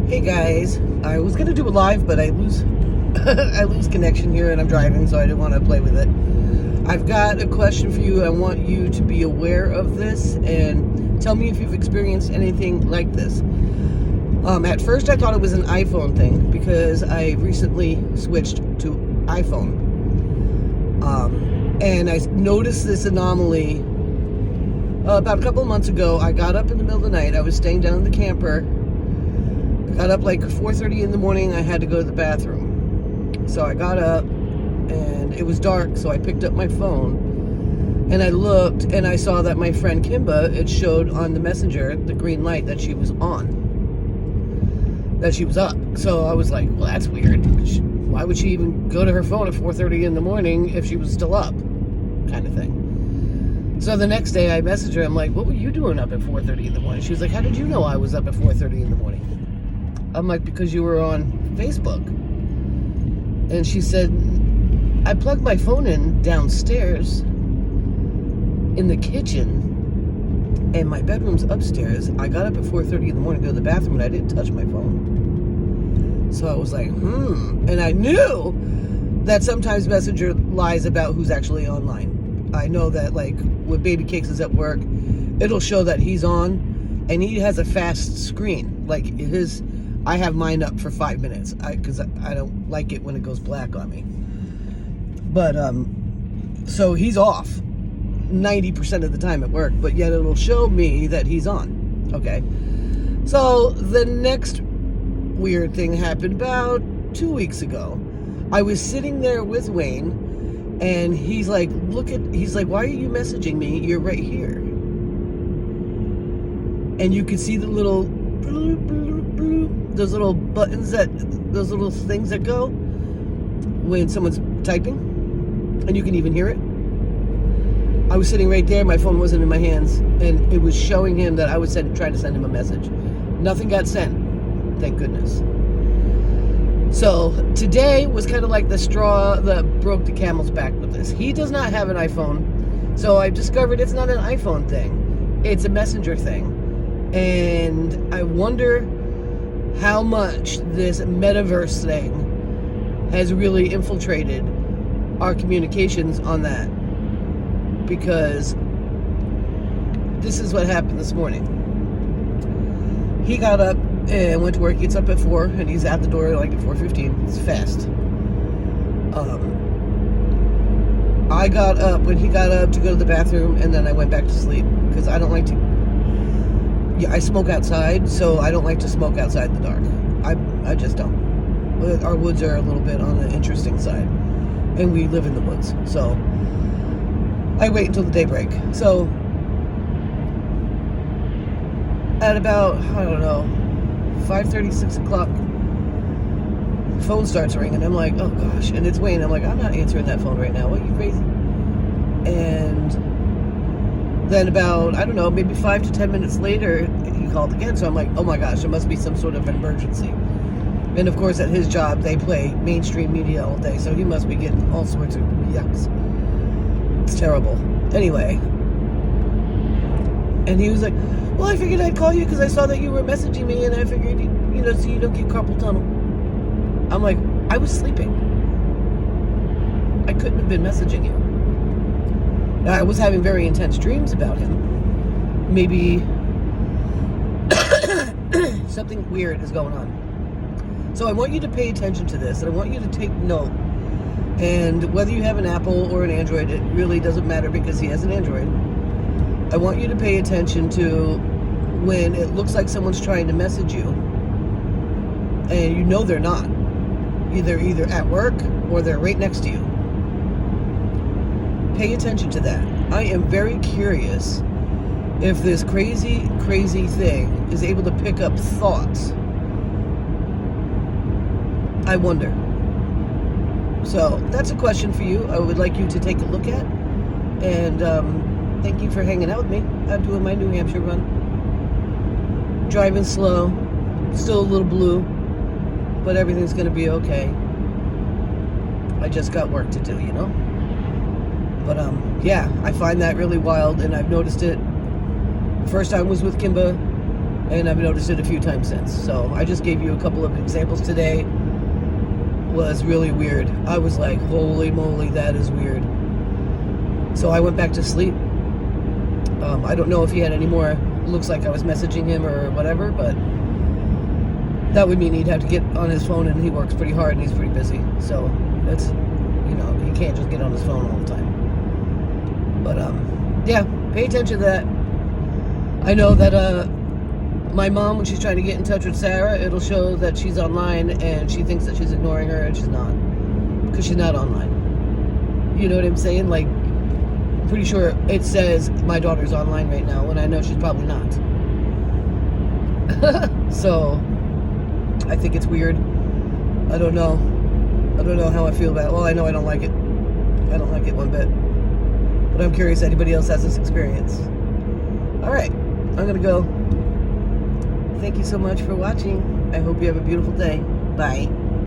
Hey guys, I was gonna do a live, but I lose I lose connection here, and I'm driving, so I didn't want to play with it. I've got a question for you. I want you to be aware of this and tell me if you've experienced anything like this. At first, I thought it was an iPhone thing because I recently switched to iPhone, and I noticed this anomaly about a couple of months ago. I got up in the middle of the night. I was staying down in the camper. Got up like 4:30 in the morning. I had to go to the bathroom. So I got up and it was dark, so I picked up my phone and I looked and I saw that my friend Kimba, it showed on the messenger the green light that she was on, that she was up. So I was like, well, that's weird. Why would she even go to her phone at 4:30 in the morning if she was still up, kind of thing. So the next day I messaged her. I'm like, what were you doing up at 4:30 in the morning? She was like, how did you know I was up at 4:30 in the morning? I'm like, because you were on Facebook. And she said, I plugged my phone in downstairs in the kitchen, and my bedroom's upstairs. I got up at 4:30 in the morning to go to the bathroom, and I didn't touch my phone. So I was like, And I knew that sometimes Messenger lies about who's actually online. I know that, like, when Baby Cakes is at work, it'll show that he's on, and he has a fast screen. Like, I have mine up for 5 minutes because I don't like it when it goes black on me. But, so he's off 90% of the time at work, but yet it'll show me that he's on. Okay. So the next weird thing happened about 2 weeks ago. I was sitting there with Wayne, and he's like, why are you messaging me? You're right here. And you can see the little those little buttons, those little things that go when someone's typing, and you can even hear it. I was sitting right there, my phone wasn't in my hands, and it was showing him that I was trying to send him a message. Nothing got sent, thank goodness. So today was kind of like the straw that broke the camel's back with this. He does not have an iPhone, so I've discovered it's not an iPhone thing, it's a Messenger thing. And I wonder how much this metaverse thing has really infiltrated our communications on that. Because this is what happened this morning. He got up and went to work. He gets up at 4 and he's at the door like at 4:15. It's fast. I got up when he got up to go to the bathroom, and then I went back to sleep because I don't like to. Yeah, I smoke outside, so I don't like to smoke outside in the dark. I just don't. Our woods are a little bit on the interesting side, and we live in the woods, so I wait until the daybreak. So at about, I don't know, 5:30, 6 o'clock, the phone starts ringing. I'm like, oh gosh, and it's Wayne. I'm like, I'm not answering that phone right now. What, are you crazy? And then about, I don't know, maybe 5 to 10 minutes later, he called again. So I'm like, oh my gosh, there must be some sort of emergency. And of course, at his job, they play mainstream media all day, so he must be getting all sorts of yucks. It's terrible. Anyway. And he was like, well, I figured I'd call you because I saw that you were messaging me, and I figured, so you don't get carpal tunnel. I'm like, I was sleeping. I couldn't have been messaging you. Now, I was having very intense dreams about him. Maybe something weird is going on. So I want you to pay attention to this, and I want you to take note. And whether you have an Apple or an Android, it really doesn't matter because he has an Android. I want you to pay attention to when it looks like someone's trying to message you, and you know they're not. Either at work or they're right next to you. Pay attention to that. I am very curious if this crazy, crazy thing is able to pick up thoughts. I wonder. So that's a question for you. I would like you to take a look at. And thank you for hanging out with me. I'm doing my New Hampshire run. Driving slow. Still a little blue. But everything's going to be okay. I just got work to do, But yeah, I find that really wild, and I've noticed it. The first time was with Kimba. And I've noticed it a few times since. So I just gave you a couple of examples today. Was really weird. I was like, holy moly, that is weird. So I went back to sleep. I don't know if he had any more. Looks like I was messaging him or whatever, but that would mean he'd have to get on his phone, and he works pretty hard and he's pretty busy. So it's, he can't just get on his phone all the time. But yeah, pay attention to that. I know that my mom, when she's trying to get in touch with Sarah, it'll show that she's online and she thinks that she's ignoring her, and she's not, because she's not online. You know what I'm saying? Like, I'm pretty sure it says my daughter's online right now, when I know she's probably not. So I think it's weird. I don't know how I feel about it. Well, I know I don't like it. I don't like it one bit. But I'm curious if anybody else has this experience. Alright, I'm gonna go. Thank you so much for watching. I hope you have a beautiful day. Bye.